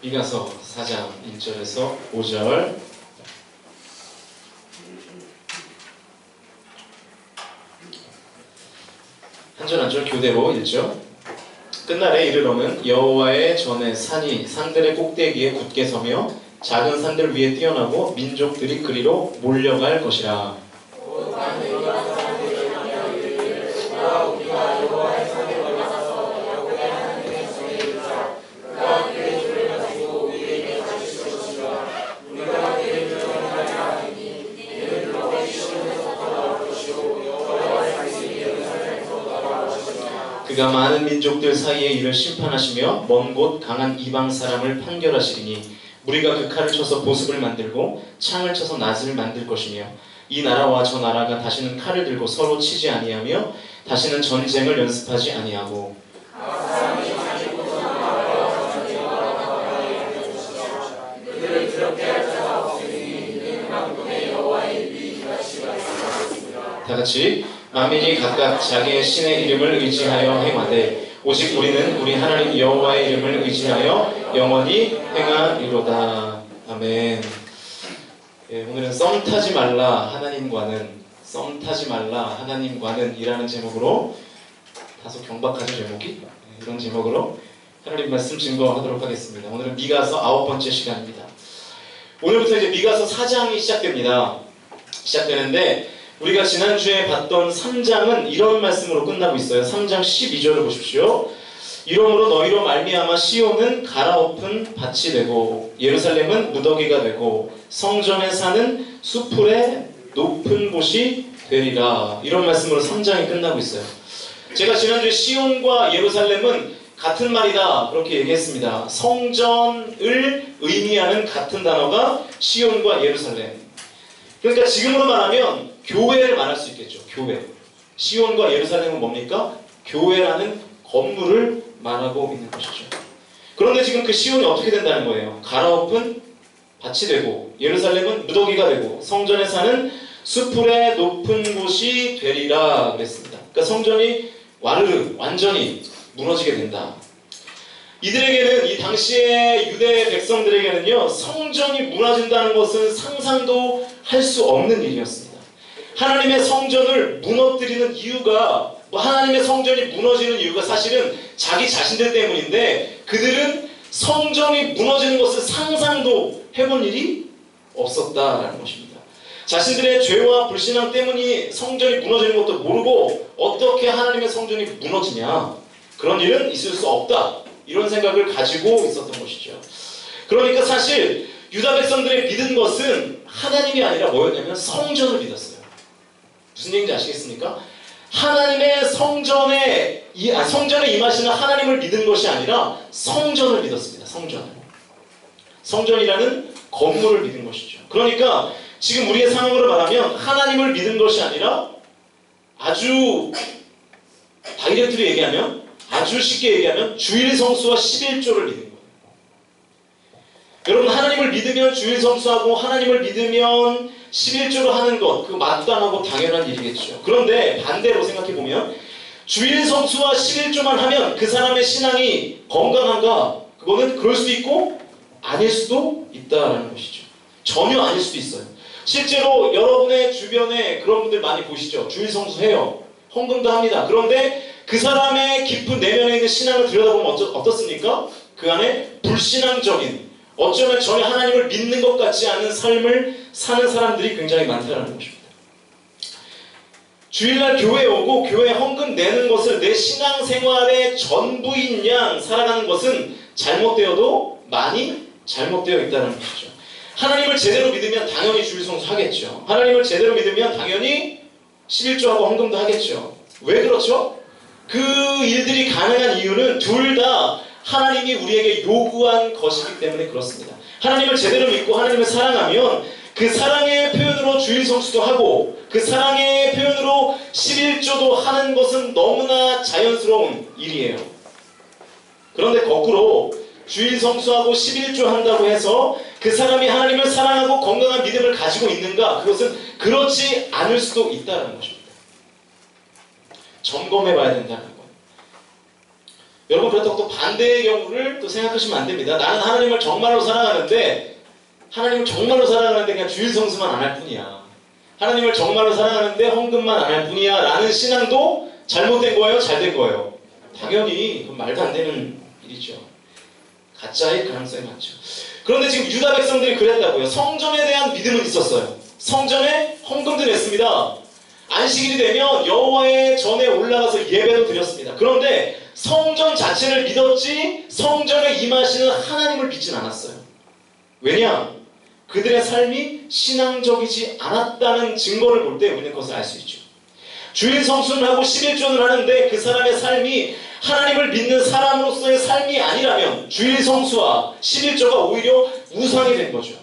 미가서 4장 1절에서 5절. 한 절 한 절 교대로 읽죠. 끝날에 이르러는 여호와의 전에 산이 산들의 꼭대기에 굳게 서며 작은 산들 위에 뛰어나고 민족들이 그리로 몰려갈 것이라. 그가 많은 민족들 사이에 이를 심판하시며 먼 곳 강한 이방 사람을 판결하시리니 무리가 그 칼을 쳐서 보습을 만들고 창을 쳐서 낫을 만들 것이며 이 나라와 저 나라가 다시는 칼을 들고 서로 치지 아니하며 다시는 전쟁을 연습하지 아니하고 다같이 만민이 각각 자기의 신의 이름을 의지하여 행하되 오직 우리는 우리 하나님 여호와의 이름을 의지하여 영원히 행하리로다. 아멘. 예, 오늘은 썸 타지 말라 하나님과는 이라는 제목으로, 다소 경박하죠 제목이. 이런 제목으로 하나님 말씀 증거하도록 하겠습니다. 오늘은 미가서 9번째 시간입니다. 오늘부터 이제 미가서 4장이 시작되는데 우리가 지난주에 봤던 3장은 이런 말씀으로 끝나고 있어요. 3장 12절을 보십시오. 이러므로 너희로 말미암아 시온은 갈아엎은 밭이 되고 예루살렘은 무더기가 되고 성전에 사는 수풀의 높은 곳이 되리라. 이런 말씀으로 3장이 끝나고 있어요. 제가 지난주에 시온과 예루살렘은 같은 말이다 그렇게 얘기했습니다. 성전을 의미하는 같은 단어가 시온과 예루살렘. 그러니까 지금으로 말하면 교회를 말할 수 있겠죠. 교회. 시온과 예루살렘은 뭡니까? 교회라는 건물을 말하고 있는 것이죠. 그런데 지금 그 시온이 어떻게 된다는 거예요? 갈아엎은 밭이 되고 예루살렘은 무더기가 되고 성전에 사는 수풀의 높은 곳이 되리라 그랬습니다. 그러니까 성전이 완전히 무너지게 된다. 이들에게는, 이 당시의 유대 백성들에게는요, 성전이 무너진다는 것은 상상도 할 수 없는 일이었습니다. 하나님의 성전을 무너뜨리는 이유가, 하나님의 성전이 무너지는 이유가 사실은 자기 자신들 때문인데 그들은 성전이 무너지는 것을 상상도 해본 일이 없었다라는 것입니다. 자신들의 죄와 불신앙 때문에 성전이 무너지는 것도 모르고 어떻게 하나님의 성전이 무너지냐, 그런 일은 있을 수 없다, 이런 생각을 가지고 있었던 것이죠. 그러니까 사실 유다 백성들이 믿은 것은 하나님이 아니라 뭐였냐면 성전을 믿었어요. 무슨 얘기인지 아시겠습니까? 하나님의 성전에 임하시는 하나님을 믿은 것이 아니라 성전을 믿었습니다. 성전이라는 건물을 믿은 것이죠. 그러니까 지금 우리의 상황으로 말하면 하나님을 믿은 것이 아니라, 아주 다이렉트로 얘기하면, 아주 쉽게 얘기하면 주일 성수와 11조를 믿은 거예요. 여러분, 하나님을 믿으면 주일 성수하고 하나님을 믿으면 11조를 하는 것, 그거 마땅하고 당연한 일이겠죠. 그런데 반대로 생각해보면 주일 성수와 11조만 하면 그 사람의 신앙이 건강한가? 그거는 그럴 수도 있고 아닐 수도 있다라는 것이죠. 전혀 아닐 수도 있어요. 실제로 여러분의 주변에 그런 분들 많이 보시죠. 주일 성수해요. 헌금도 합니다. 그런데 그 사람의 깊은 내면에 있는 신앙을 들여다보면 어떻습니까? 그 안에 불신앙적인, 어쩌면 전혀 하나님을 믿는 것 같지 않은 삶을 사는 사람들이 굉장히 많다는 것입니다. 주일날 교회에 오고 교회 헌금 내는 것을 내 신앙생활의 전부인 양 살아가는 것은 잘못되어도 많이 잘못되어 있다는 것이죠. 하나님을 제대로 믿으면 당연히 주일 성수 하겠죠. 하나님을 제대로 믿으면 당연히 11조하고 헌금도 하겠죠. 왜 그렇죠? 그 일들이 가능한 이유는 둘 다 하나님이 우리에게 요구한 것이기 때문에 그렇습니다. 하나님을 제대로 믿고 하나님을 사랑하면 그 사랑의 표현으로 주일 성수도 하고 그 사랑의 표현으로 11조도 하는 것은 너무나 자연스러운 일이에요. 그런데 거꾸로 주일 성수하고 11조 한다고 해서 그 사람이 하나님을 사랑하고 건강한 믿음을 가지고 있는가? 그것은 그렇지 않을 수도 있다는 것입니다. 점검해 봐야 된다는 거예요. 여러분 그렇다고 또 반대의 경우를 또 생각하시면 안 됩니다. 나는 하나님을 정말로 사랑하는데 그냥 주일 성수만 안 할 뿐이야. 하나님을 정말로 사랑하는데 헌금만 안 할 뿐이야 라는 신앙도 잘못된 거예요? 잘 된 거예요? 당연히 그건 말도 안 되는 일이죠. 가짜일 가능성이 많죠. 그런데 지금 유다 백성들이 그랬다고요. 성전에 대한 믿음은 있었어요. 성전에 헌금도 냈습니다. 안식일이 되면 여호와의 전에 올라가서 예배도 드렸습니다. 그런데 성전 자체를 믿었지 성전에 임하시는 하나님을 믿진 않았어요. 왜냐? 그들의 삶이 신앙적이지 않았다는 증거를 볼 때 우리는 그것을 알 수 있죠. 주일 성수는 하고 11조는 하는데 그 사람의 삶이 하나님을 믿는 사람으로서의 삶이 아니라면 주일 성수와 11조가 오히려 우상이 된 거죠.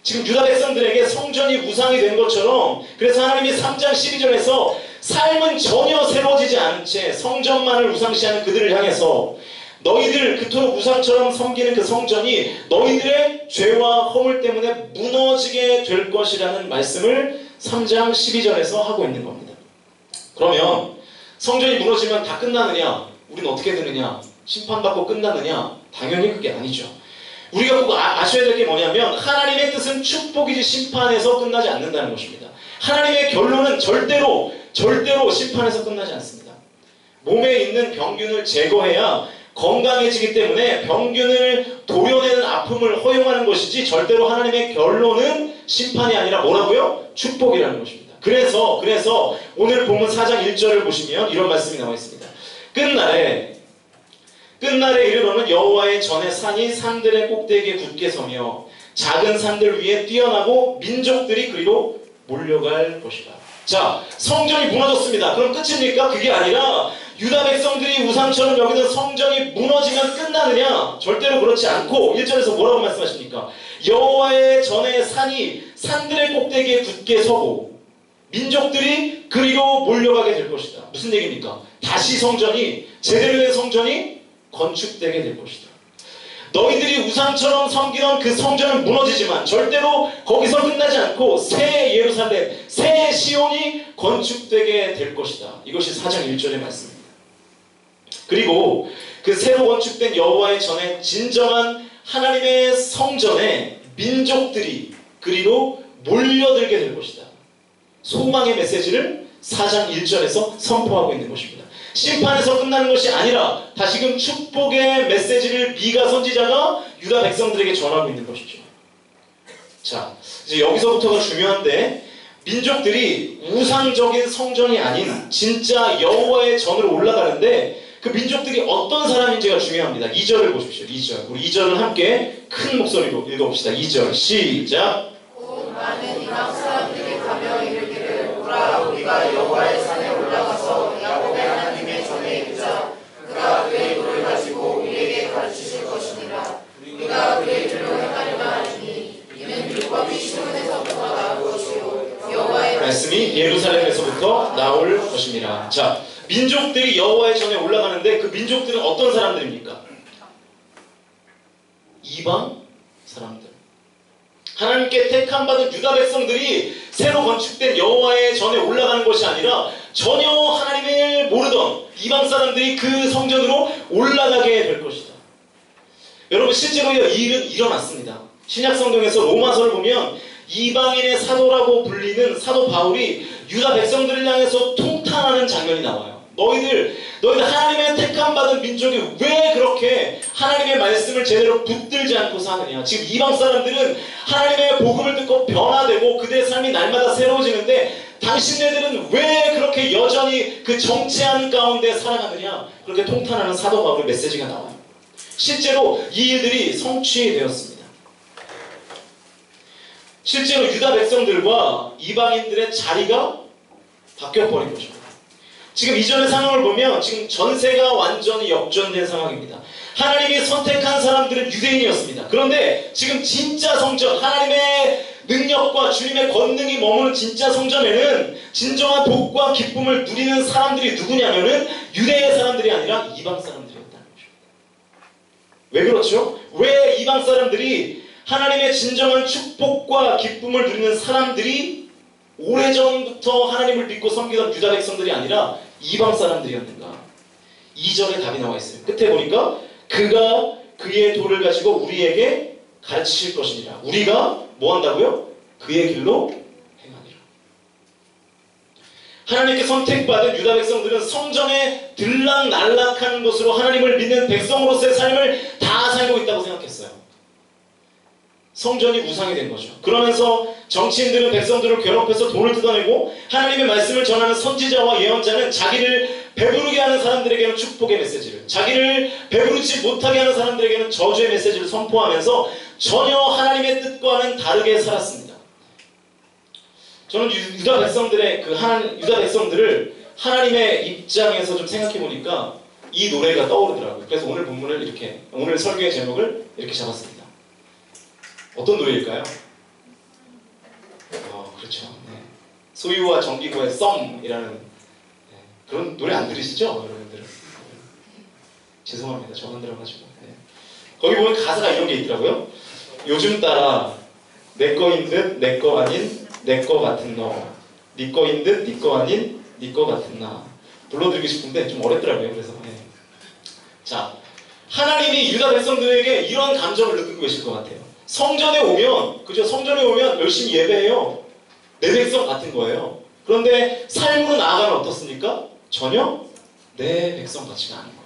지금 유다 백성들에게 성전이 우상이 된 것처럼 그래서 하나님이 3장 12절에서 삶은 전혀 새로워지지 않은 채 성전만을 우상시하는 그들을 향해서 너희들 그토록 우상처럼 섬기는 그 성전이 너희들의 죄와 허물 때문에 무너지게 될 것이라는 말씀을 3장 12절에서 하고 있는 겁니다. 그러면 성전이 무너지면 다 끝나느냐? 우리는 어떻게 되느냐? 심판받고 끝나느냐? 당연히 그게 아니죠. 우리가 꼭 아셔야 될 게 뭐냐면 하나님의 뜻은 축복이지 심판에서 끝나지 않는다는 것입니다. 하나님의 결론은 절대로 심판에서 끝나지 않습니다. 몸에 있는 병균을 제거해야 건강해지기 때문에 병균을 도려내는 아픔을 허용하는 것이지 절대로 하나님의 결론은 심판이 아니라 뭐라고요? 축복이라는 것입니다. 그래서 오늘 본문 4장 1절을 보시면 이런 말씀이 나와 있습니다. 끝날에 이르러는 여호와의 전에 산이 산들의 꼭대기에 굳게 서며 작은 산들 위에 뛰어나고 민족들이 그리로 몰려갈 것이다. 자, 성전이 무너졌습니다. 그럼 끝입니까? 그게 아니라 유다 백성들이 우상처럼 여기는 성전이 무너지면 끝나느냐? 절대로 그렇지 않고 1절에서 뭐라고 말씀하십니까? 여호와의 전에 산이 산들의 꼭대기에 굳게 서고 민족들이 그리로 몰려가게 될 것이다. 무슨 얘기입니까? 다시 성전이 제대로 된 성전이 건축되게 될 것이다. 너희들이 우상처럼 섬기던 그 성전은 무너지지만 절대로 거기서 끝나지 않고 새 예루살렘, 새 시온이 건축되게 될 것이다. 이것이 4장 1절의 말씀입니다. 그리고 그 새로 건축된 여호와의 전에 진정한 하나님의 성전에 민족들이 그리로 몰려들게 될 것이다. 소망의 메시지를 4장 1절에서 선포하고 있는 것입니다. 심판에서 끝나는 것이 아니라 다시금 축복의 메시지를 미가 선지자가 유다 백성들에게 전하고 있는 것이죠. 자, 이제 여기서부터가 중요한데 민족들이 우상적인 성전이 아닌 진짜 여호와의 전으로 올라가는데 그 민족들이 어떤 사람인지가 중요합니다. 2절을 보십시오. 2절. 우리 2절을 함께 큰 목소리로 읽어봅시다. 2절 시작. 많은 이방 사람들이 가며 이르기를 오라 우리가 여호와의 산에 올라가서 야곱의 하나님의 전에 있자 그가 그의 돌을 가지고 우리에게 가르치실 것이니라. 우리가 그의 길로 행하려나 하니 이는 율법이 시온에서부터 나올 것이요 여호와의 말씀이 예루살렘에서부터 나올 것입니다. 자, 민족들이 여호와의 전에 올라가는데 그 민족들은 어떤 사람들입니까? 이방 사람들. 하나님께 택함받은 유다 백성들이 새로 건축된 여호와의 전에 올라가는 것이 아니라 전혀 하나님을 모르던 이방 사람들이 그 성전으로 올라가게 될 것이다. 여러분 실제로 이 일은 일어났습니다. 신약 성경에서 로마서를 보면 이방인의 사도라고 불리는 사도 바울이 유다 백성들을 향해서 통탄하는 장면이 나와요. 너희들 하나님의 택함받은 민족이 왜 그렇게 하나님의 말씀을 제대로 붙들지 않고 사느냐. 지금 이방 사람들은 하나님의 복음을 듣고 변화되고 그들의 삶이 날마다 새로워지는데 당신네들은 왜 그렇게 여전히 그 정체한 가운데 살아가느냐. 그렇게 통탄하는 사도 바울의 메시지가 나와요. 실제로 이 일들이 성취되었습니다. 실제로 유다 백성들과 이방인들의 자리가 바뀌어버린 것입니다. 지금 이전의 상황을 보면 지금 전세가 완전히 역전된 상황입니다. 하나님이 선택한 사람들은 유대인이었습니다. 그런데 지금 진짜 성전, 하나님의 능력과 주님의 권능이 머무는 진짜 성전에는 진정한 복과 기쁨을 누리는 사람들이 누구냐면은 유대의 사람들이 아니라 이방 사람들이었다는 것입니다. 왜 그렇죠? 왜 이방 사람들이 하나님의 진정한 축복과 기쁨을 누리는 사람들이 오래전부터 하나님을 믿고 섬기던 유다 백성들이 아니라 이방 사람들이었는가? 2절에 답이 나와 있어요. 끝에 보니까 그가 그의 도를 가지고 우리에게 가르치실 것이니라. 우리가 뭐 한다고요? 그의 길로 행하니라. 하나님께 선택받은 유다 백성들은 성전에 들락날락하는 것으로 하나님을 믿는 백성으로서의 삶을 다 살고 있다고 생각했어요. 성전이 우상이 된 거죠. 그러면서 정치인들은 백성들을 괴롭혀서 돈을 뜯어내고 하나님의 말씀을 전하는 선지자와 예언자는 자기를 배부르게 하는 사람들에게는 축복의 메시지를, 자기를 배부르지 못하게 하는 사람들에게는 저주의 메시지를 선포하면서 전혀 하나님의 뜻과는 다르게 살았습니다. 저는 유다 백성들을 하나님의 입장에서 좀 생각해 보니까 이 노래가 떠오르더라고요. 그래서 오늘 본문을 이렇게, 오늘 설교의 제목을 이렇게 잡았습니다. 어떤 노래일까요? 그렇죠. 네. 소유와 정기구의 썸이라는 그런 노래 안 들으시죠? 여러분들? 죄송합니다. 저만 들어가지고. 네. 거기 보면 가사가 이런 게 있더라고요. 요즘 따라 내 거인 듯 내 거 아닌 내 거 같은 너, 네 거인 듯 네 거 아닌 네 거 같은 나. 불러드리고 싶은데 좀 어렵더라고요. 그래서 자, 하나님이 유다 백성들에게 이런 감정을 느끼고 계실 것 같아요. 성전에 오면, 그죠? 성전에 오면 열심히 예배해요. 내 백성 같은 거예요. 그런데 삶으로 나아가면 어떻습니까? 전혀 내 백성 같지가 않은 거예요.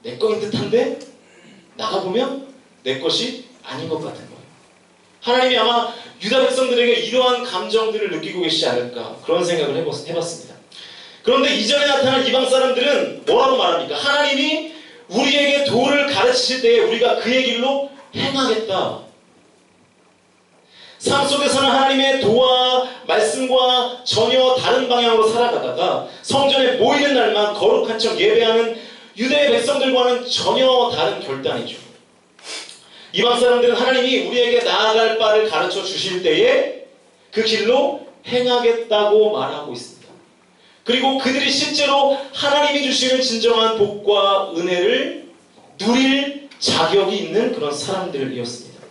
내 거인 듯한데 나가보면 내 것이 아닌 것 같은 거예요. 하나님이 아마 유다 백성들에게 이러한 감정들을 느끼고 계시지 않을까, 그런 생각을 해봤습니다. 그런데 이전에 나타난 이방 사람들은 뭐라고 말합니까? 하나님이 우리에게 도를 가르치실 때에 우리가 그의 길로 행하겠다. 삶 속에서는 하나님의 도와 말씀과 전혀 다른 방향으로 살아가다가 성전에 모이는 날만 거룩한 척 예배하는 유대의 백성들과는 전혀 다른 결단이죠. 이방 사람들은 하나님이 우리에게 나아갈 바를 가르쳐 주실 때에 그 길로 행하겠다고 말하고 있습니다. 그리고 그들이 실제로 하나님이 주시는 진정한 복과 은혜를 누릴 자격이 있는 그런 사람들이었습니다.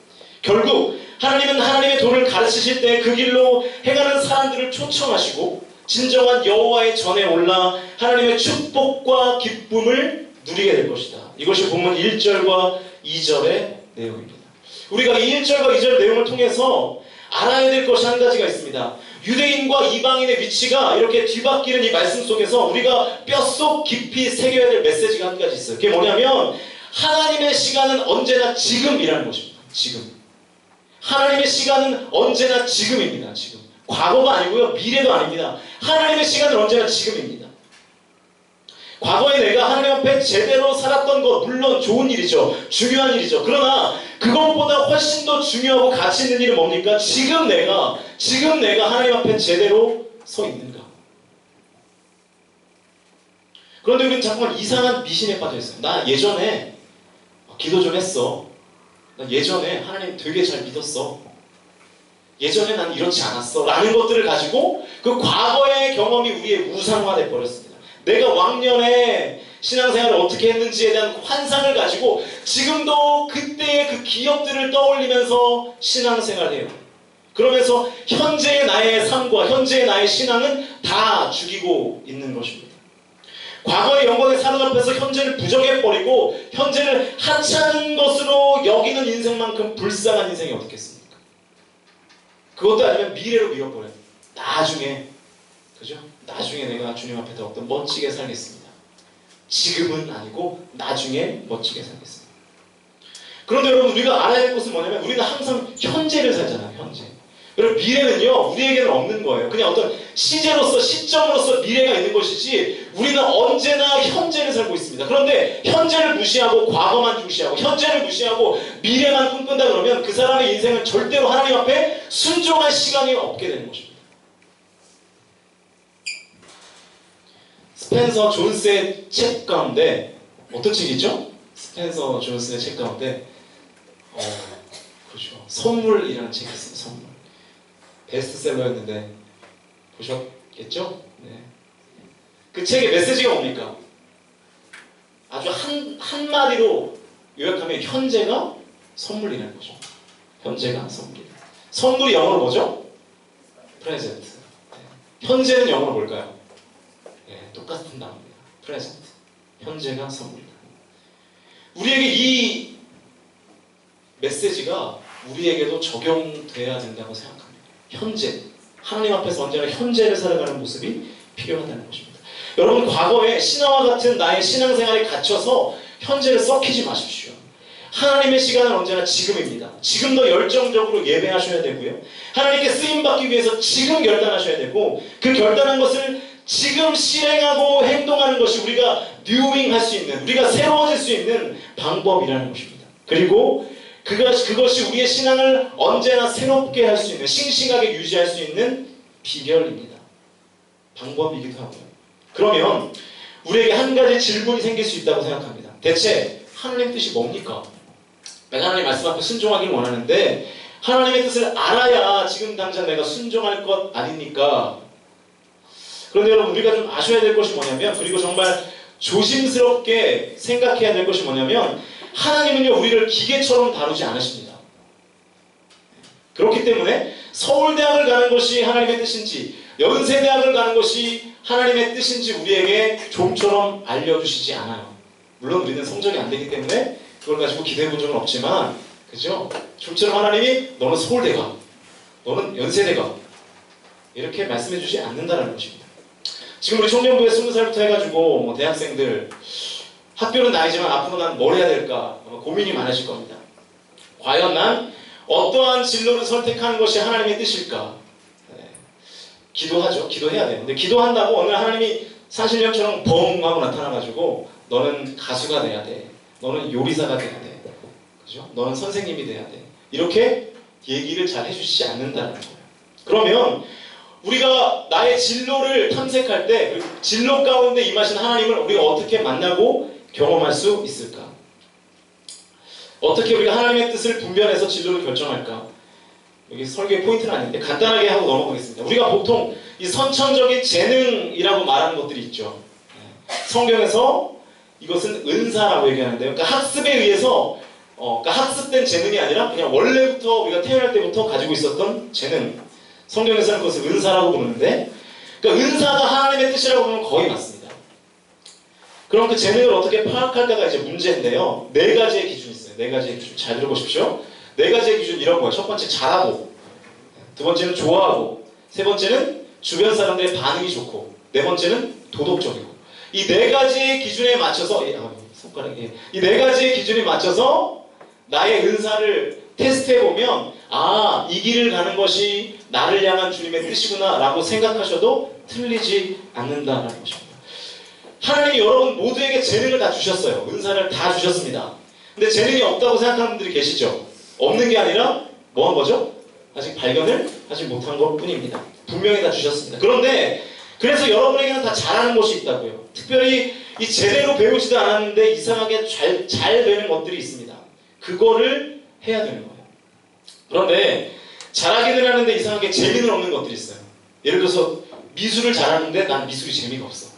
결국 하나님은 하나님의 도를 가르치실 때 그 길로 행하는 사람들을 초청하시고 진정한 여호와의 전에 올라 하나님의 축복과 기쁨을 누리게 될 것이다. 이것이 본문 1절과 2절의 내용입니다. 우리가 이 1절과 2절 내용을 통해서 알아야 될 것이 한 가지가 있습니다. 유대인과 이방인의 위치가 이렇게 뒤바뀌는 이 말씀 속에서 우리가 뼛속 깊이 새겨야 될 메시지가 한 가지 있어요. 그게 뭐냐면 하나님의 시간은 언제나 지금이라는 것입니다. 지금. 하나님의 시간은 언제나 지금입니다. 지금. 과거가 아니고요. 미래도 아닙니다. 하나님의 시간은 언제나 지금입니다. 과거에 내가 하나님 앞에 제대로 살았던 것, 물론 좋은 일이죠. 중요한 일이죠. 그러나 그것보다 훨씬 더 중요하고 가치 있는 일은 뭡니까? 지금 내가 하나님 앞에 제대로 서 있는가? 그런데 우리는 잠깐만 이상한 미신에 빠져 있어요. 나 예전에 기도 좀 했어. 나 예전에 하나님 되게 잘 믿었어. 예전에 난 이렇지 않았어. 라는 것들을 가지고 그 과거의 경험이 우리의 우상화돼 버렸습니다. 내가 왕년에 신앙생활을 어떻게 했는지에 대한 환상을 가지고 지금도 그때의 그 기억들을 떠올리면서 신앙생활을 해요. 그러면서 현재의 나의 삶과 현재의 나의 신앙은 다 죽이고 있는 것입니다. 과거의 영광에 사로잡혀서 현재를 부정해버리고 현재를 하찮은 것으로 여기는 인생만큼 불쌍한 인생이 어떻겠습니까? 그것도 아니면 미래로 미뤄버려요. 나중에, 그죠? 나중에 내가 주님 앞에 더욱더 멋지게 살겠습니다. 지금은 아니고 나중에 멋지게 살겠습니다. 그런데 여러분, 우리가 알아야 할 것은 뭐냐면 우리는 항상 현재를 살잖아요. 현재. 그리고 미래는요, 우리에게는 없는 거예요. 그냥 어떤 시제로서, 시점으로서 미래가 있는 것이지 우리는 언제나 현재를 살고 있습니다. 그런데 현재를 무시하고 과거만 중시하고 현재를 무시하고 미래만 꿈꾼다 그러면 그 사람의 인생은 절대로 하나님 앞에 순종할 시간이 없게 되는 것입니다. 스펜서 존스의 책 가운데 어떤 책이죠? 스펜서 존스의 책 가운데 그렇죠. 선물이라는 책이 있습니다. 선물. 베스트셀러였는데 보셨겠죠? 네. 그 책의 메시지가 뭡니까? 아주 한마디로 요약하면 현재가 선물이라는 거죠. 현재가 선물이다. 선물이 영어로 뭐죠? present. 네. 현재는 영어로 뭘까요? 네, 똑같은 단어입니다. present. 현재가 선물이다. 우리에게 이 메시지가 우리에게도 적용돼야 된다고 생각합니다. 현재, 하나님 앞에서 언제나 현재를 살아가는 모습이 필요하다는 것입니다. 여러분, 과거에 신화와 같은 나의 신앙생활에 갇혀서 현재를 썩히지 마십시오. 하나님의 시간은 언제나 지금입니다. 지금 더 열정적으로 예배하셔야 되고요. 하나님께 쓰임받기 위해서 지금 결단하셔야 되고, 그 결단한 것을 지금 실행하고 행동하는 것이 우리가 뉴잉 할 수 있는, 우리가 새로워질 수 있는 방법이라는 것입니다. 그리고 그것이 우리의 신앙을 언제나 새롭게 할 수 있는, 싱싱하게 유지할 수 있는 비결입니다. 방법이기도 하고요. 그러면 우리에게 한 가지 질문이 생길 수 있다고 생각합니다. 대체 하나님 뜻이 뭡니까? 내가 하나님 말씀 앞에 순종하기를 원하는데 하나님의 뜻을 알아야 지금 당장 내가 순종할 것 아닙니까? 그런데 여러분, 우리가 좀 아셔야 될 것이 뭐냐면, 그리고 정말 조심스럽게 생각해야 될 것이 뭐냐면, 하나님은요, 우리를 기계처럼 다루지 않으십니다. 그렇기 때문에 서울대학을 가는 것이 하나님의 뜻인지, 연세대학을 가는 것이 하나님의 뜻인지 우리에게 좀처럼 알려주시지 않아요. 물론 우리는 성적이 안 되기 때문에 그걸 가지고 기대해 본 적은 없지만, 그죠? 좀처럼 하나님이 너는 서울대 가, 너는 연세대 가, 이렇게 말씀해 주지 않는다는 것입니다. 지금 우리 청년부에 20살부터 해가지고 뭐 대학생들, 학교는 나이지만 앞으로 난 뭘 해야 될까 고민이 많으실 겁니다. 과연 난 어떠한 진로를 선택하는 것이 하나님의 뜻일까? 네. 기도하죠. 기도해야 돼요. 근데 기도한다고 어느 날 하나님이 산신령처럼 벙 하고 나타나가지고 너는 가수가 돼야 돼, 너는 요리사가 돼야 돼, 그죠? 너는 선생님이 돼야 돼, 이렇게 얘기를 잘 해주시지 않는다는 거예요. 그러면 우리가 나의 진로를 탐색할 때, 진로 가운데 임하신 하나님을 우리가 어떻게 만나고 경험할 수 있을까? 어떻게 우리가 하나님의 뜻을 분별해서 진로를 결정할까? 여기 설교의 포인트는 아닌데 간단하게 하고 넘어가겠습니다. 우리가 보통 이 선천적인 재능이라고 말하는 것들이 있죠. 성경에서 이것은 은사라고 얘기하는데요. 그러니까 학습에 의해서 그러니까 학습된 재능이 아니라 그냥 원래부터 우리가 태어날 때부터 가지고 있었던 재능. 성경에서는 그것을 은사라고 부르는데, 그러니까 은사가 하나님의 뜻이라고 보면 거의 맞습니다. 그럼 그 재능을 어떻게 파악할까가 이제 문제인데요. 4가지의 기준이 있어요. 4가지의 기준. 잘 들어보십시오. 4가지의 기준 이런 거예요. 첫 번째, 잘하고, 두 번째는 좋아하고, 세 번째는 주변 사람들의 반응이 좋고, 네 번째는 도덕적이고. 이 4가지의 기준에 맞춰서 이 4가지의 기준에 맞춰서 나의 은사를 테스트해보면, 아, 이 길을 가는 것이 나를 향한 주님의 뜻이구나 라고 생각하셔도 틀리지 않는다는 것입니다. 하나님이 여러분 모두에게 재능을 다 주셨어요. 은사를 다 주셨습니다. 근데 재능이 없다고 생각하는 분들이 계시죠? 없는 게 아니라 뭐 한 거죠? 아직 발견을 하지 못한 것 뿐입니다. 분명히 다 주셨습니다. 그런데 그래서 여러분에게는 다 잘하는 것이 있다고요. 특별히 이 제대로 배우지도 않았는데 이상하게 잘 되는 것들이 있습니다. 그거를 해야 되는 거예요. 그런데 잘하기는 하는데 이상하게 재미는 없는 것들이 있어요. 예를 들어서 미술을 잘하는데 난 미술이 재미가 없어.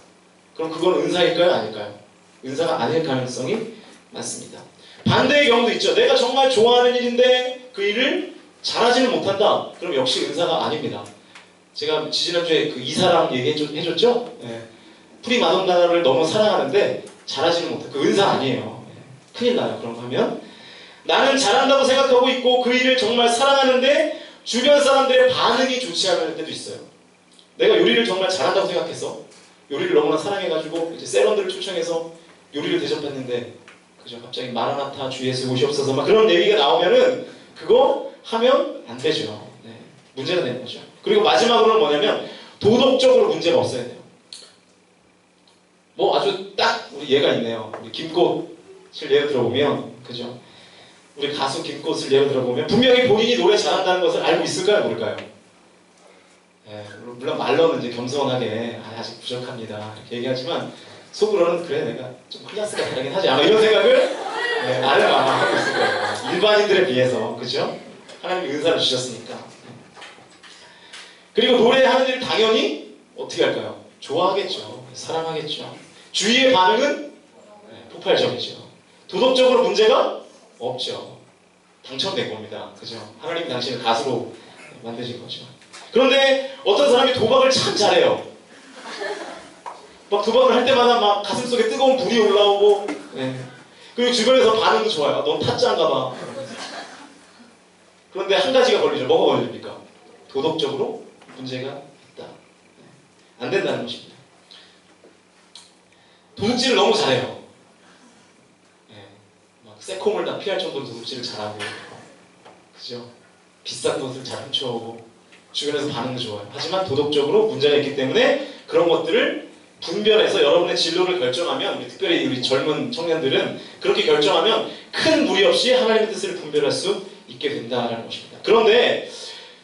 그럼 그건 은사일까요? 아닐까요? 은사가 아닐 가능성이 많습니다. 반대의 경우도 있죠. 내가 정말 좋아하는 일인데 그 일을 잘하지는 못한다. 그럼 역시 은사가 아닙니다. 제가 지지난주에 그 이사람 얘기해줬죠? 네. 프리마돈나를 너무 사랑하는데 잘하지는 못해. 그 은사 아니에요. 네. 큰일 나요. 그런 거 하면. 나는 잘한다고 생각하고 있고 그 일을 정말 사랑하는데 주변 사람들의 반응이 좋지 않을 때도 있어요. 내가 요리를 정말 잘한다고 생각해서 요리를 너무나 사랑해가지고 이제 세런들을 초청해서 요리를 대접했는데, 그죠? 갑자기 마라나타 주 예수 오시옵소서 막 그런 얘기가 나오면은 그거 하면 안 되죠. 네. 문제가 되는 거죠. 그리고 마지막으로는 뭐냐면 도덕적으로 문제가 없어야 돼요. 뭐 아주 딱 우리 예가 있네요. 우리 김꽃을 예를 들어보면, 그죠? 우리 가수 김꽃을 예를 들어보면 분명히 본인이 노래 잘한다는 것을 알고 있을까요? 모를까요? 예, 물론 말로는 이제 겸손하게 아직 부족합니다 이렇게 얘기하지만 속으로는 그래 내가 좀 클래스가 다르긴 하지 않아 이런 생각을 아마 하고 있을 거예요. 일반인들에 비해서. 그죠? 하나님이 은사를 주셨으니까. 그리고 노래하는 일 당연히 어떻게 할까요? 좋아하겠죠. 사랑하겠죠. 주위의 반응은 폭발적이죠. 도덕적으로 문제가 없죠. 당첨된 겁니다. 그죠? 하나님이 당신을 가수로 만드신 거죠. 그런데 어떤 사람이 도박을 참 잘해요. 막 도박을 할 때마다 막 가슴속에 뜨거운 불이 올라오고, 네. 그리고 주변에서 반응도 좋아요. 넌 타짜인가 봐. 그런데 한 가지가 걸리죠. 뭐가 걸립니까? 도덕적으로 문제가 있다. 안 된다는 것입니다. 도둑질을 너무 잘해요. 막 새콤을 다 피할 정도로 도둑질을 잘하고, 그죠? 비싼 것을 잘 훔쳐오고, 주변에서 반응도 좋아요. 하지만 도덕적으로 문제가 있기 때문에 그런 것들을 분별해서 여러분의 진로를 결정하면, 특별히 우리 젊은 청년들은 그렇게 결정하면 큰 무리 없이 하나님의 뜻을 분별할 수 있게 된다는 것입니다. 그런데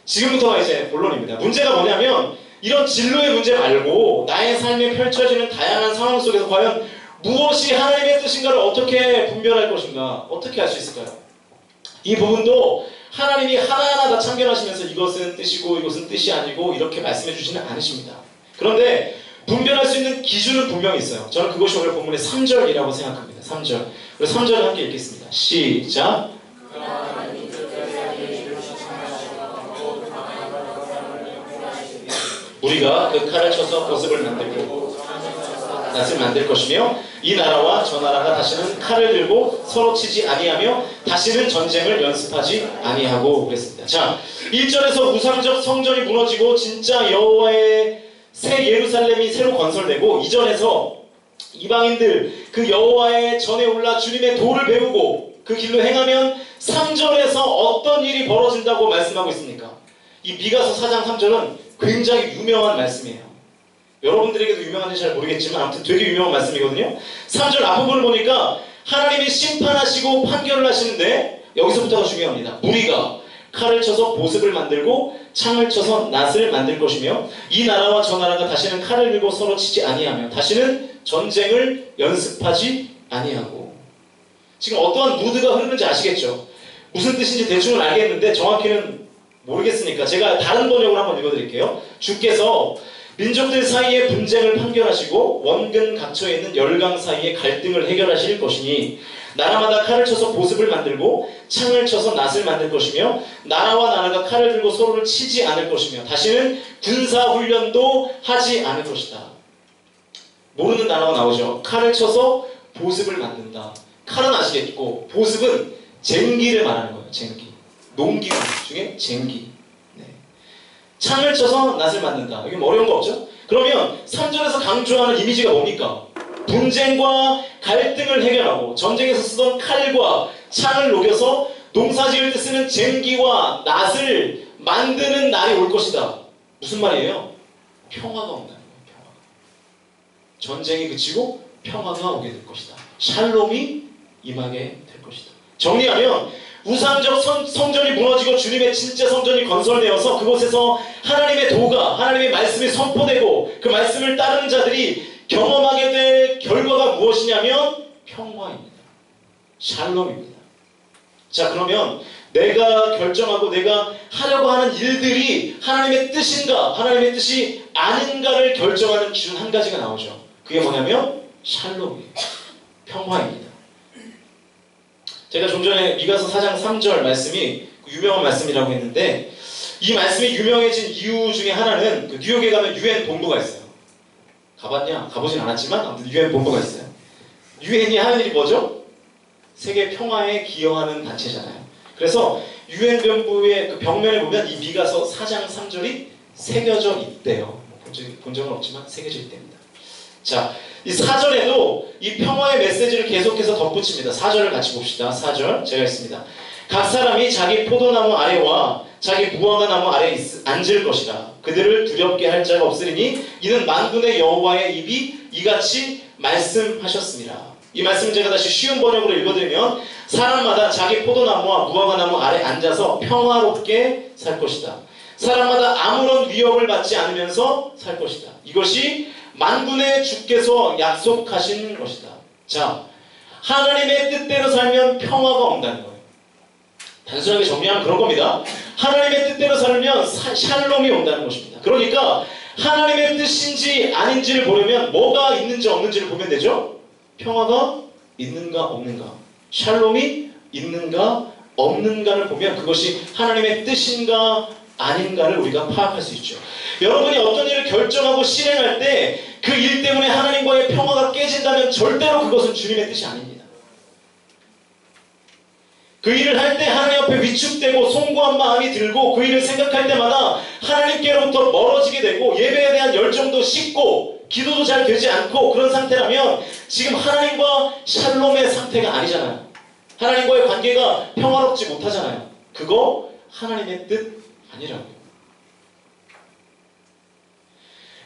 지금부터가 이제 본론입니다. 문제가 뭐냐면 이런 진로의 문제 말고 나의 삶에 펼쳐지는 다양한 상황 속에서 과연 무엇이 하나님의 뜻인가를 어떻게 분별할 것인가, 어떻게 할 수 있을까요? 이 부분도 하나님이 하나하나 다 참견하시면서 이것은 뜻이고 이것은 뜻이 아니고 이렇게 말씀해 주지는 않으십니다. 그런데 분별할 수 있는 기준은 분명히 있어요. 저는 그것이 오늘 본문의 3절이라고 생각합니다. 3절. 그래서 3절을 함께 읽겠습니다. 시작. 우리가 그 칼을 쳐서 보습을 만들고 낫을 만들 것이며 이 나라와 저 나라가 다시는 칼을 들고 서로 치지 아니하며 다시는 전쟁을 연습하지 아니하고 그랬습니다. 자, 1절에서 우상적 성전이 무너지고 진짜 여호와의 새 예루살렘이 새로 건설되고 2절에서 이방인들 그 여호와의 전에 올라 주님의 도를 배우고 그 길로 행하면 3절에서 어떤 일이 벌어진다고 말씀하고 있습니까? 이 미가서 4장 3절은 굉장히 유명한 말씀이에요. 여러분들에게도 유명한지 잘 모르겠지만 아무튼 되게 유명한 말씀이거든요. 3절 앞부분을 보니까 하나님이 심판하시고 판결을 하시는데 여기서부터가 중요합니다. 우리가 칼을 쳐서 보습을 만들고 창을 쳐서 낫을 만들 것이며 이 나라와 저 나라가 다시는 칼을 들고 서로 치지 아니하며 다시는 전쟁을 연습하지 아니하고. 지금 어떠한 무드가 흐르는지 아시겠죠? 무슨 뜻인지 대충은 알겠는데 정확히는 모르겠으니까 제가 다른 번역을 한번 읽어드릴게요. 주께서 민족들 사이의 분쟁을 판결하시고 원근 각처에 있는 열강 사이의 갈등을 해결하실 것이니 나라마다 칼을 쳐서 보습을 만들고 창을 쳐서 낫을 만들 것이며 나라와 나라가 칼을 들고 서로를 치지 않을 것이며 다시는 군사훈련도 하지 않을 것이다. 모르는 단어가 나오죠. 칼을 쳐서 보습을 만든다. 칼은 아시겠고 보습은 쟁기를 말하는 거예요. 쟁기. 농기구 중에 쟁기. 네. 창을 쳐서 낫을 만든다. 이게 뭐 어려운 거 없죠? 그러면 3절에서 강조하는 이미지가 뭡니까? 분쟁과 갈등을 해결하고 전쟁에서 쓰던 칼과 창을 녹여서 농사 지을 때 쓰는 쟁기와 낫을 만드는 날이 올 것이다. 무슨 말이에요? 평화가 온다는 거예요. 평화가. 전쟁이 그치고 평화가 오게 될 것이다. 샬롬이 임하게 될 것이다. 정리하면 우상적 성전이 무너지고 주님의 진짜 성전이 건설되어서 그곳에서 하나님의 도가, 하나님의 말씀이 선포되고 그 말씀을 따르는 자들이 경험하게 될 결과가 무엇이냐면 평화입니다. 샬롬입니다. 자, 그러면 내가 결정하고 내가 하려고 하는 일들이 하나님의 뜻인가, 하나님의 뜻이 아닌가를 결정하는 기준 한 가지가 나오죠. 그게 뭐냐면 샬롬이에요. 평화입니다. 제가 좀 전에 미가서 4장 3절 말씀이 유명한 말씀이라고 했는데 이 말씀이 유명해진 이유 중에 하나는 그 뉴욕에 가면 UN 본부가 있어요. 가봤냐? 가보진 않았지만 아무튼 UN 본부가 있어요. UN이 하는 일이 뭐죠? 세계 평화에 기여하는 단체잖아요. 그래서 UN 본부의 그 벽면에 보면 이 미가서 4장 3절이 새겨져 있대요. 본 적은 없지만 새겨져 있답니다. 자, 이 4절에도 이 평화의 메시지를 계속해서 덧붙입니다. 4절을 같이 봅시다. 4절 제가 읽습니다. 각 사람이 자기 포도나무 아래와 자기 무화과 나무 아래에 앉을 것이라. 그들을 두렵게 할 자가 없으리니 이는 만군의 여호와의 입이 이같이 말씀하셨습니다. 이 말씀을 제가 다시 쉬운 번역으로 읽어드리면 사람마다 자기 포도나무와 무화과 나무 아래 앉아서 평화롭게 살 것이다. 사람마다 아무런 위협을 받지 않으면서 살 것이다. 이것이 만군의 주께서 약속하신 것이다. 자, 하나님의 뜻대로 살면 평화가 온다는 거예요. 단순하게 정리하면 그런 겁니다. 하나님의 뜻대로 살면 샬롬이 온다는 것입니다. 그러니까 하나님의 뜻인지 아닌지를 보려면 뭐가 있는지 없는지를 보면 되죠. 평화가 있는가 없는가, 샬롬이 있는가 없는가를 보면 그것이 하나님의 뜻인가 아닌가를 우리가 파악할 수 있죠. 여러분이 어떤 일을 결정하고 실행할 때 그 일 때문에 하나님과의 평화가 깨진다면 절대로 그것은 주님의 뜻이 아닙니다. 그 일을 할 때 하나님 앞에 위축되고 송구한 마음이 들고 그 일을 생각할 때마다 하나님께로부터 멀어지게 되고 예배에 대한 열정도 식고 기도도 잘 되지 않고 그런 상태라면 지금 하나님과 샬롬의 상태가 아니잖아요. 하나님과의 관계가 평화롭지 못하잖아요. 그거 하나님의 뜻 아니라고요.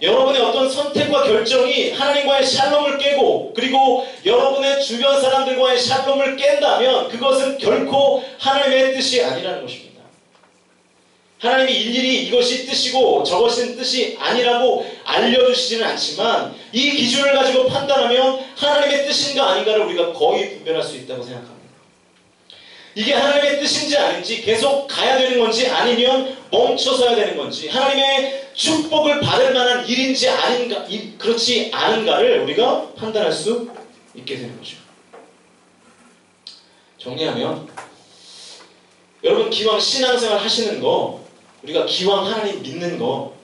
여러분의 어떤 선택과 결정이 하나님과의 샬롬을 깨고 그리고 여러분의 주변 사람들과의 샬롬을 깬다면 그것은 결코 하나님의 뜻이 아니라는 것입니다. 하나님이 일일이 이것이 뜻이고 저것은 뜻이 아니라고 알려주시지는 않지만 이 기준을 가지고 판단하면 하나님의 뜻인가 아닌가를 우리가 거의 분별할 수 있다고 생각합니다. 이게 하나님의 뜻인지 아닌지 계속 가야 되는 건지 아니면 멈춰서야 되는 건지 하나님의 축복을 받을 만한 일인지 아닌가, 그렇지 않은가를 우리가 판단할 수 있게 되는 거죠. 정리하면 여러분 기왕 신앙생활 하시는 거 우리가 기왕 하나님 믿는 거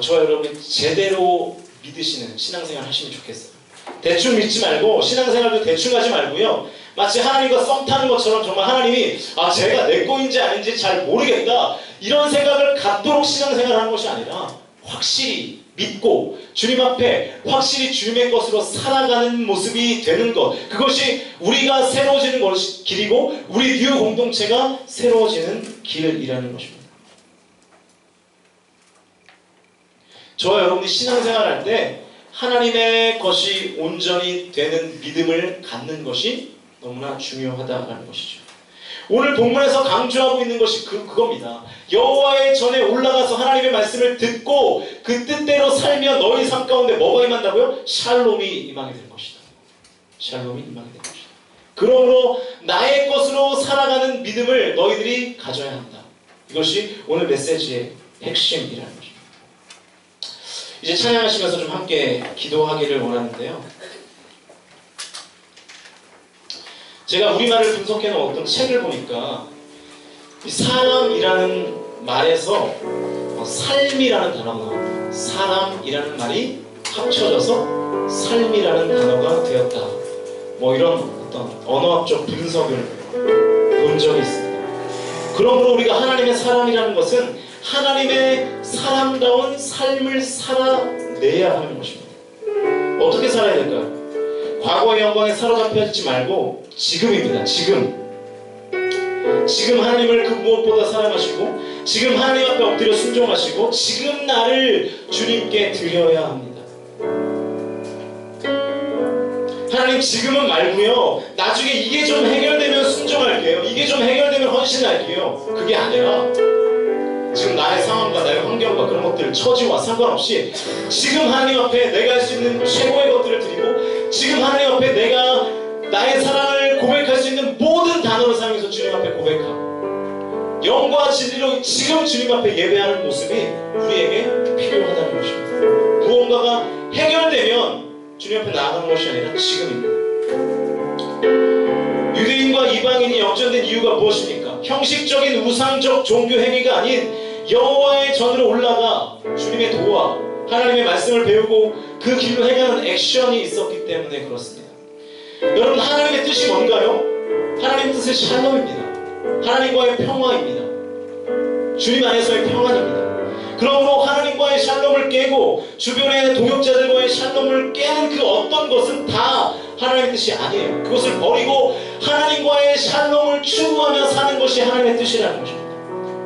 저와 여러분이 제대로 믿으시는 신앙생활 하시면 좋겠어요. 대충 믿지 말고 신앙생활도 대충 하지 말고요. 마치 하나님과 썸 타는 것처럼 정말 하나님이 제가 내 거인지 아닌지 잘 모르겠다 이런 생각을 갖도록 신앙생활을 하는 것이 아니라 확실히 믿고 주님 앞에 확실히 주님의 것으로 살아가는 모습이 되는 것 그것이 우리가 새로워지는 길이고 우리 뉴 공동체가 새로워지는 길이라는 것입니다. 저와 여러분이 신앙생활할 때 하나님의 것이 온전히 되는 믿음을 갖는 것이 너무나 중요하다라는 것이죠. 오늘 본문에서 강조하고 있는 것이 그겁니다. 여호와의 전에 올라가서 하나님의 말씀을 듣고 그 뜻대로 살면 너희 삶 가운데 뭐가 임한다고요? 샬롬이 임하게 될 것이다. 샬롬이 임하게 될 것이다. 그러므로 나의 것으로 살아가는 믿음을 너희들이 가져야 한다. 이것이 오늘 메시지의 핵심이라는 것입니다. 이제 찬양하시면서 좀 함께 기도하기를 원하는데요. 제가 우리말을 분석해놓은 어떤 책을 보니까 이 사람이라는 말에서 삶이라는 단어가 나옵니다. 사람이라는 말이 합쳐져서 삶이라는 단어가 되었다. 이런 어떤 언어학적 분석을 본 적이 있습니다. 그러므로 우리가 하나님의 사람이라는 것은 하나님의 사람다운 삶을 살아내야 하는 것입니다. 어떻게 살아야 될까요? 과거의 영광에 사로잡혀 있지 말고 지금입니다. 지금 하나님을 그 무엇보다 사랑하시고 지금 하나님 앞에 엎드려 순종하시고 지금 나를 주님께 드려야 합니다. 하나님 지금은 말고요. 나중에 이게 좀 해결되면 순종할게요. 이게 좀 해결되면 헌신할게요. 그게 아니라 지금 나의 상황과 나의 환경과 그런 것들 처지와 상관없이 지금 하나님 앞에 내가 할 수 있는 최고의 것들을 드리고 지금 하나님 앞에 내가 나의 사랑을 고백할 수 있는 모든 단어를 사용해서 주님 앞에 고백하고 영과 진리로 지금 주님 앞에 예배하는 모습이 우리에게 필요하다는 것입니다. 무언가가 해결되면 주님 앞에 나아가는 것이 아니라 지금입니다. 유대인과 이방인이 역전된 이유가 무엇입니까? 형식적인 우상적 종교 행위가 아닌 여호와의 전으로 올라가 주님의 도와 하나님의 말씀을 배우고 그 길로 행하는 액션이 있었기 때문에 그렇습니다. 여러분 하나님의 뜻이 뭔가요? 하나님의 뜻은 샬롬입니다. 하나님과의 평화입니다. 주님 안에서의 평안입니다. 그러므로 하나님과의 샬롬을 깨고 주변의 동역자들과의 샬롬을 깨는 그 어떤 것은 다 하나님의 뜻이 아니에요. 그것을 버리고 하나님과의 샬롬을 추구하며 사는 것이 하나님의 뜻이라는 것입니다.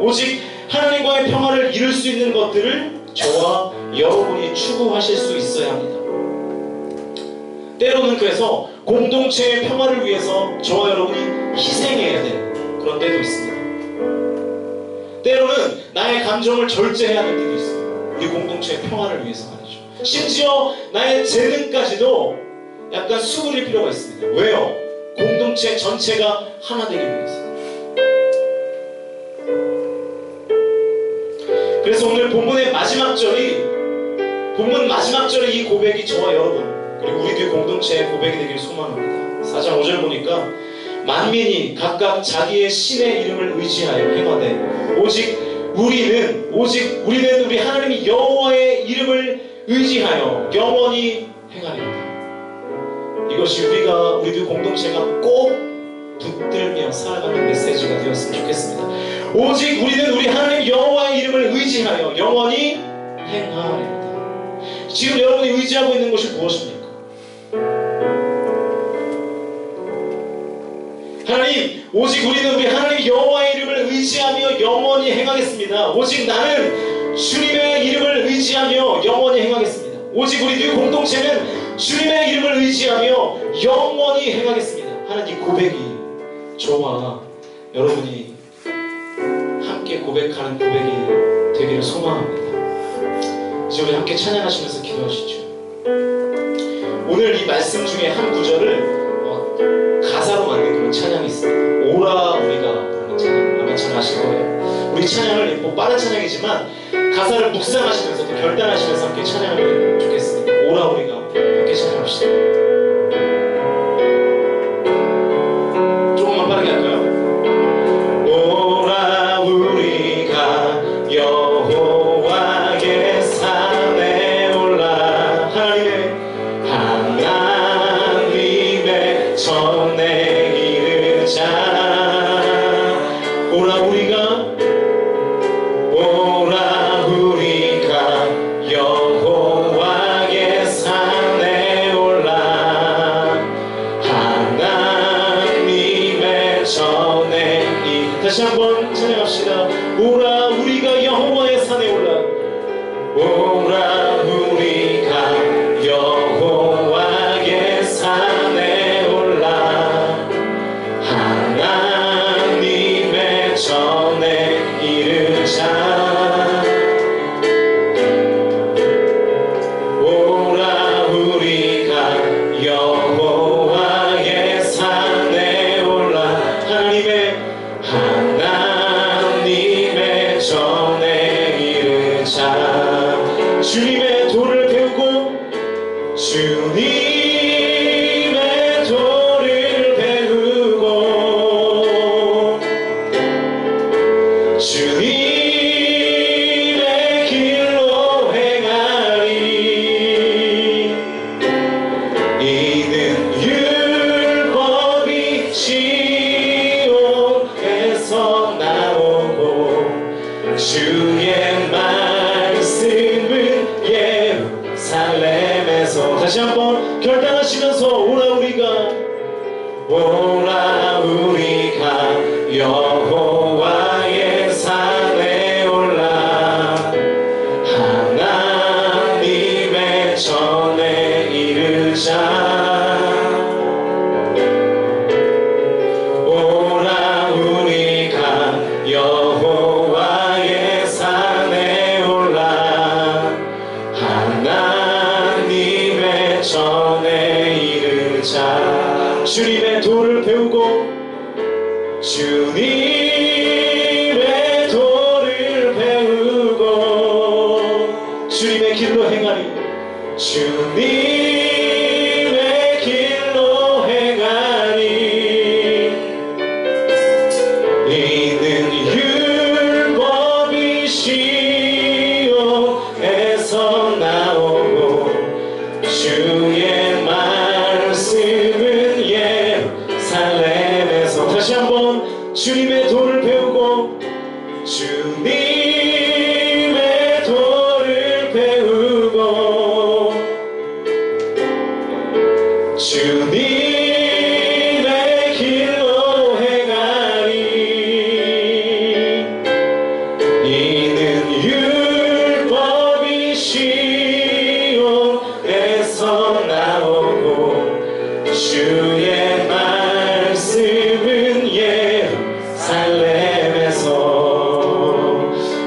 오직 하나님과의 평화를 이룰 수 있는 것들을 저와 여러분이 추구하실 수 있어야 합니다. 때로는 그래서 공동체의 평화를 위해서 저와 여러분이 희생해야 되는 그런 때도 있습니다. 때로는 나의 감정을 절제해야 하는 때도 있어요. 우리 공동체의 평화를 위해서 말이죠. 심지어 나의 재능까지도 약간 수그릴 필요가 있습니다. 왜요? 공동체 전체가 하나 되기 위해서. 그래서 오늘 본문 마지막 절의 이 고백이 저와 여러분 그리고 우리들 공동체의 고백이 되기를 소망합니다. 4장 5절 보니까 만민이 각각 자기의 신의 이름을 의지하여 행하되 오직 우리는 우리 하나님이 여호와의 이름을 의지하여 영원히 행하리로다. 이것이 우리도 공동체가 꼭 붙들며 살아가는 메시지가 되었으면 좋겠습니다. 오직 우리는 우리 하나님 여호와의 이름을 의지하여 영원히 행하리로다. 지금 여러분이 의지하고 있는 것이 무엇입니까? 하나님, 오직 우리는 우리 하나님 여호와의 이름을 의지하며 영원히 행하겠습니다. 오직 나는 주님의 이름을 의지하며 영원히 행하겠습니다. 오직 우리 교회 공동체는 주님의 이름을 의지하며 영원히 행하겠습니다. 하나님, 고백이 저와 여러분이 함께 고백하는 고백이 되기를 소망합니다. 이제 우리 함께 찬양하시면서 기도하시죠. 오늘 이 말씀 중에 한 구절을 가사로 만든 그런 찬양이 있습니다. 오라 우리가 라는 찬양, 아마 잘 아실 거예요. 우리 찬양을 뭐 빠른 찬양이지만 가사를 묵상하시면서 또 결단하시면서 함께 찬양하면 좋겠습니다. 오라 우리가 함께 찬양합시다. 조금만 빠르게 할까요? 오라 우리가 여호와의 산에 올라 하나님의 전에 이르자. 오라 우리가 여호와의 산에 올라 하나님의 전에 다시 한번 찬양합시다. 오라 우리가 여호와의 산에 올라. 오라 우리가 여호와의 산에 올라 하나님의 전에 이르자. 오라 우리가 여호와의 산에 올라 하나님의 전에 이르자. 주님의 도를 배우고 주님의 도를 배우고 주님의 길로 행하리. 이는 율법이 시온에서 나오고 주의 말씀은 예루살렘에서. 다시 한번 결단하시면서 오라 우리가 여호와의 산에 올라 하나님의 전에 이르자. 오라 우리가 여호와의 산에 올라 하나님의 전에 이르자. 주님의 도를 배우고 주님의 도를 배우고 주님의 길로 행하리. 주님의 길로 행하리. 이는 율법이 시온에서 나오고 주의 말씀은 예루살렘에서. 다시 한번 주님의 도를 배우고 주님의 도를 배우고 주님의 길로 행하리. 이는 율법이 시온에서 나오고 주의 말씀은 예루살렘에서.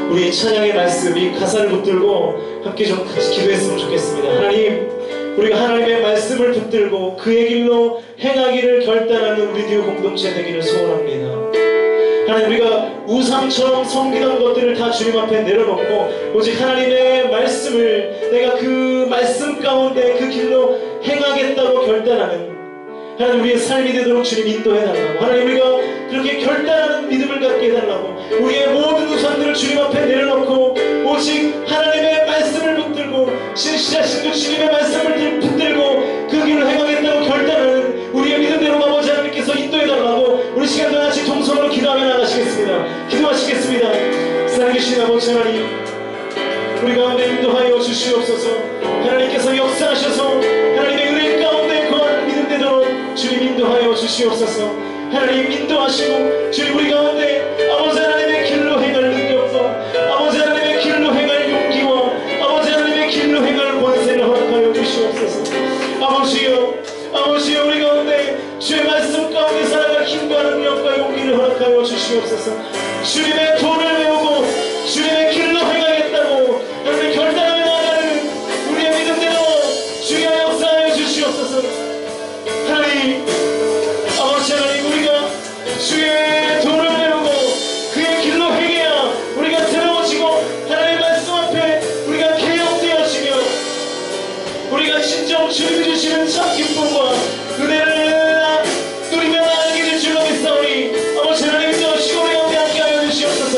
우리 찬양의 말씀이 가사를 붙들고 함께 좀 같이 기도했으면 좋겠습니다. 하나님, 우리가 하나님의 말씀을 붙들고 그의 길로 행하기를 결단하는 우리 교회 공동체 되기를 소원합니다. 하나님, 우리가 우상처럼 섬기던 것들을 다 주님 앞에 내려놓고 오직 하나님의 말씀을 내가 그 말씀 가운데 그 길로 행하겠다고 결단하는 하나님, 우리의 삶이 되도록 주님 인도해달라고. 하나님, 우리가 그렇게 결단하는 믿음을 갖게 해달라고. 우리의 모든 우상들을 주님 앞에 내려놓고 오직 하나님의 말씀을 붙들고 진실한 살아계신 아버지 하나님, 우리 가운데 인도하여 주시옵소서. 하나님께서 역사하셔서 하나님의 은혜 가운데 거하는 믿음 되도록 주님 인도하여 주시옵소서. 하나님 인도하시고 주님 우리 가운데 아버지 하나님의 길로 행할 능력과 아버지 하나님의 길로 행할 용기와 아버지 하나님의 길로 행할 권세를 허락하여 주시옵소서. 아버지여 우리 가운데 주의 말씀 가운데 살아갈 힘과 능력과 용기를 허락하여 주시옵소서. 주님의 도를 외우고 주님의 길로 행하겠다고 하나님 결단하며 나아가는 우리의 믿음대로 주여 역사하여 주시옵소서. 하나님 아버지 하나님, 우리가 주의 도를 외우고 그의 길로 행해야 우리가 새로워지고 하나님의 말씀 앞에 우리가 개혁되어지며 우리가 진정 주님이 주시는 참 기쁨과 은혜를 누리며 나아가게 될 줄로 믿사오니 아버지 하나님 저 시골에 가운데 함께하여 주시옵소서.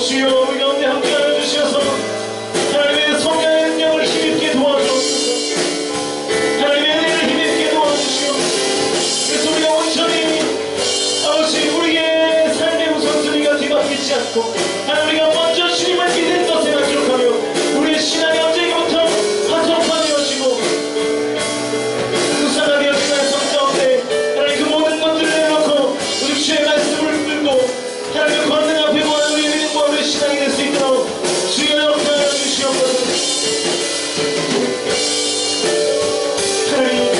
주여 우리 가운데 함께하여 주셔서 하나님의 성령의 능력을 힘있게 도와주옵소서. 하나님의 은혜를 힘있게 도와주시옵소서. 그래서 우리가 온전히 아버지 우리의 삶의 우선순위가 뒤바뀌지 않고 하나님 우리가 먼저 주님을 믿는 것에 만족하며 우리의 신앙이 언제부터 화통파되어지고 부산하되어지는 삶 가운데 하나님 그 모든 것들을 내놓고 우리 주의 말씀을 끌고 하나님의 권능 앞에 보는 우리의 믿음과 우리의 신앙이 될 수 있도록 주여 역사하여 주시옵소서. 하나님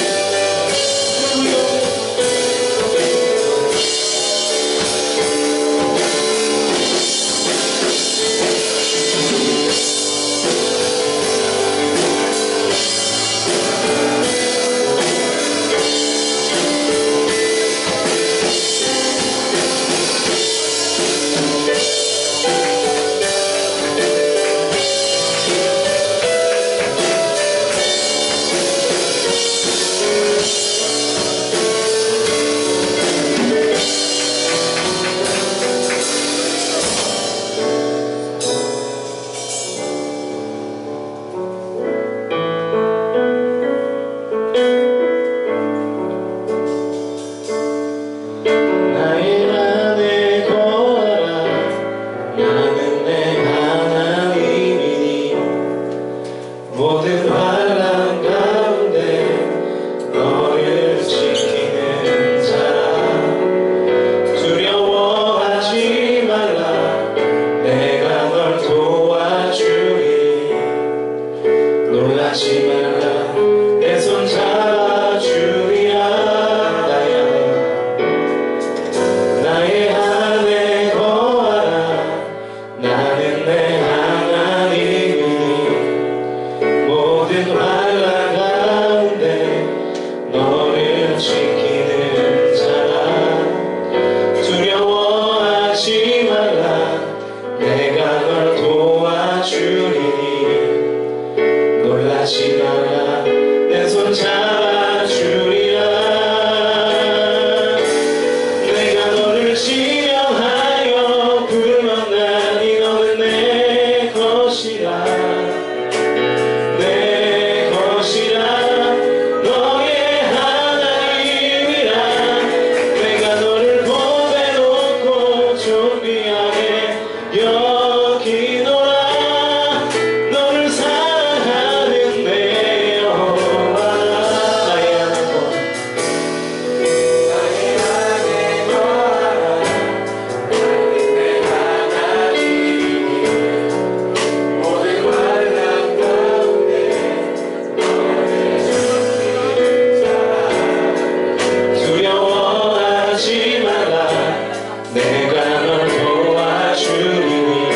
내가 널 도와주리니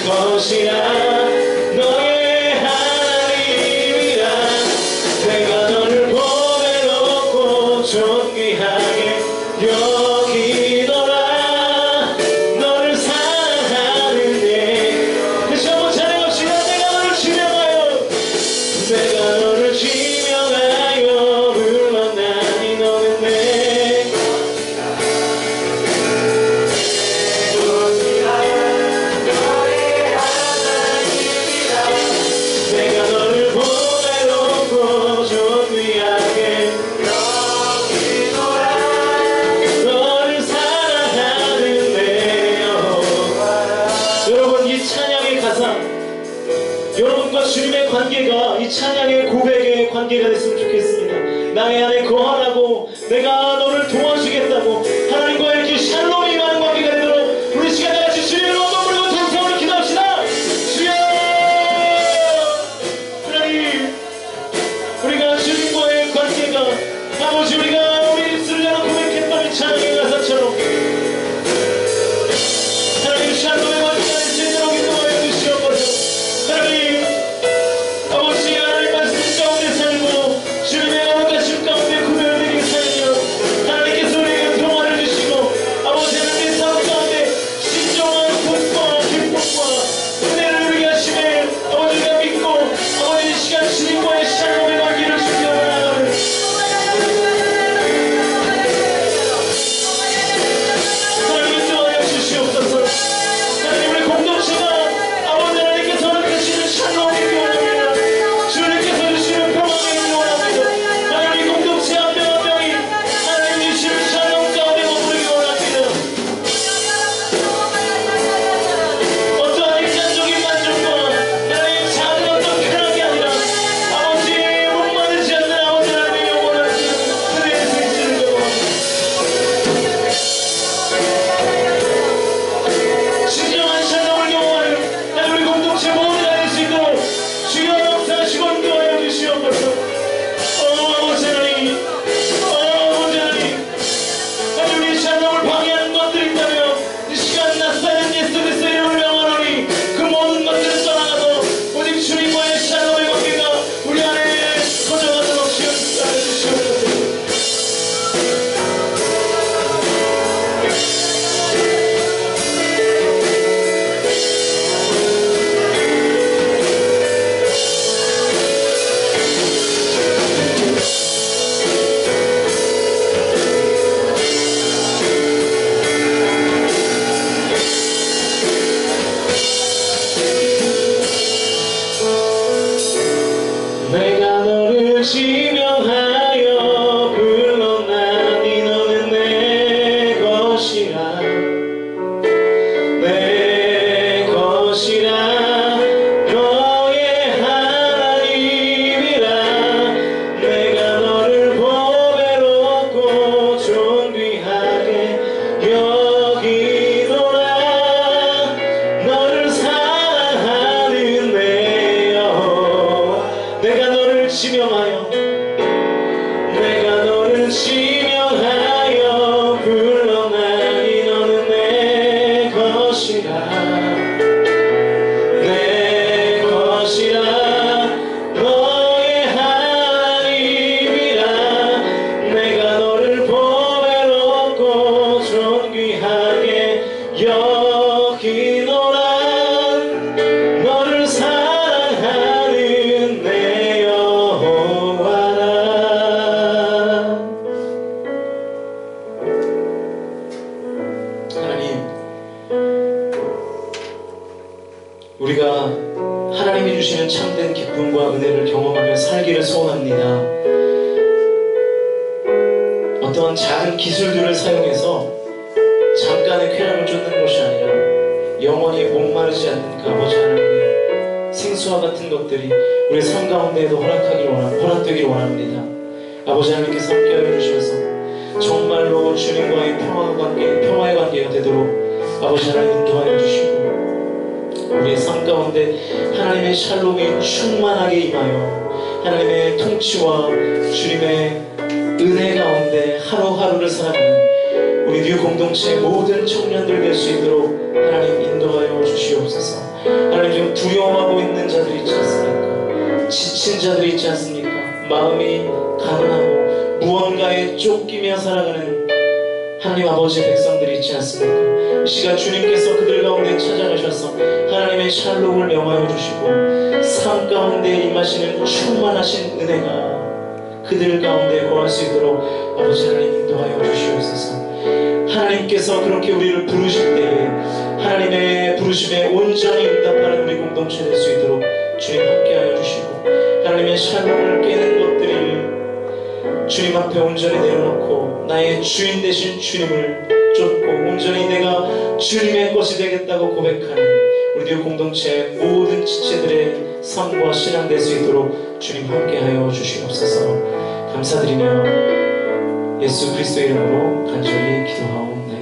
것이라 너의 하나님이라 내가 너를 보배롭고 존귀하게 여기노라 너를 사랑하는데 다시 한번 찬양합시다. 내가 너를 지명하여 내가 너를 지명하여 불렀나니 너는 내 내가 너를 보배롭고 존귀하게 여기노라 너를 사랑하는데요. 여러분 이 찬양의 가사 여러분과 주님의 관계가 이 찬양의 고백의 관계가 됐으면 좋겠습니다. 나의 안에 거하라고 내가 너를 도와주겠다고 하나님과 이렇게 샬롬이 임하는 관계가 되도록 우리 시간 다같이 주님을 언덕 물고 동성으로 기도합시다. 주여 하나님 우리가 주님과의 관계가 아버지 우리가 우리 입술을 열어 고백했던 이 찬양의 가사처럼 하나님 샬롬의 관계가 될 수 있도록 인도하여 주시옵소서. 하나님 아버지 하나님 말씀 가운데 살고 주님의 언어가심 가운데 구별을 드리게 살며 하나님께서 우리에게 평화를 주시고 아버지 하나님의 삶 가운데 신정한 복과 기쁨과 은혜를 누리게 하시며 아버지가 믿고 아버지 이 시간 주님과의 샬롬의 관계를 주시기 원하는 하나님 인도하여 주시옵소서. 하나님 우리 공동체가 아버지 하나님께서 허락하시는 샬롬이 원합니다. 주님께서 주시는 평화가 있기 원합니다. 하나님 이 공동체 한 명 한 명이 하나님 주시는 샬롬 가운데 머무르기 원합니다. 어떠한 인간적인 만족과 하나님 작은 어떤 쾌락이 아니라 아버지 목마르지 않는 아버지 하나님의 영원한 은혜의 승리를 경험합니다. 진정한 샬롬을 경험하는 하나님 우리 공동체 모두가 될 수 있도록 주여 역사하시고 인도하여 주시옵소서. 아버지 하나님 아버지 하나님 하나님 우리 샬롬을 방해하는 것들이 있다면 이 시간 나사렛 예수 그리스도의 이름을 명하노니 그 모든 것들을 떠나가서 오직 주님과의 샬롬의 관계가 우리 안에 거저가도록 주옵소서. 내가 너를 지명하여 불렀나니 너는 내 것이라 내 것이라 너의 하나님이라 내가 너를 보배롭고 존귀하게 여기노라 너를 사랑하는데요. 내가 너를 지명하여 내가 너를 지명하여 불렀나니 너는 내 것이라 내 것이라 너의 하나님이라 내가 너를 보배롭고 존귀하게 여기노라 너를 사랑하는 내 여호와라. 하나님 우리가 하나님이 주시는 참된 기쁨과 은혜를 경험하며 살기를 소원합니다. 어떠한 작은 기술들을 사용해서 잠깐의 쾌락을 쫓는 것이 아니라 영원히 목마르지 않는 그 아버지 하나님의 생수와 같은 것들이 우리 삶 가운데에도 허락되기를 원합니다. 아버지 하나님께서 함께하여 주셔서 정말로 주님과의 평화의 관계가 되도록 아버지 하나님 인도하여 주시고 우리의 삶 가운데 하나님의 샬롬이 충만하게 임하여 하나님의 통치와 주님의 은혜 가운데 하루하루를 살아가는 우리 뉴 공동체의 모든 청년들 될 수 있도록 하나님 인도하여 주시옵소서. 하나님 두려워하고 있는 자들이 있지 않습니까? 지친 자들이 있지 않습니까? 마음이 가난하고 무언가에 쫓기며 살아가는 하나님 아버지의 백성들이 있지 않습니까? 이 시간 주님께서 그들 가운데 찾아가셔서 하나님의 샬롬을 명하여 주시고 삶 가운데 임하시는 충만하신 은혜가 그들 가운데 거할 수 있도록 아버지 하나님 인도하여 주시옵소서. 하나님께서 그렇게 우리를 부르실 때에 하나님의 부르심에 온전히 응답하는 우리 공동체 될 수 있도록 주님 함께하여 주시고 하나님의 샬롬을 깨는 것들을 주님 앞에 온전히 내려놓고 나의 주인 되신 주님을 쫓고 온전히 내가 주님의 것이 되겠다고 고백하는 우리 공동체 모든 지체들의 삶과 신앙 될 수 있도록 주님 함께하여 주시옵소서. 감사드리며 예수 그리스도의 이름으로 간절히 기도하옵나이다.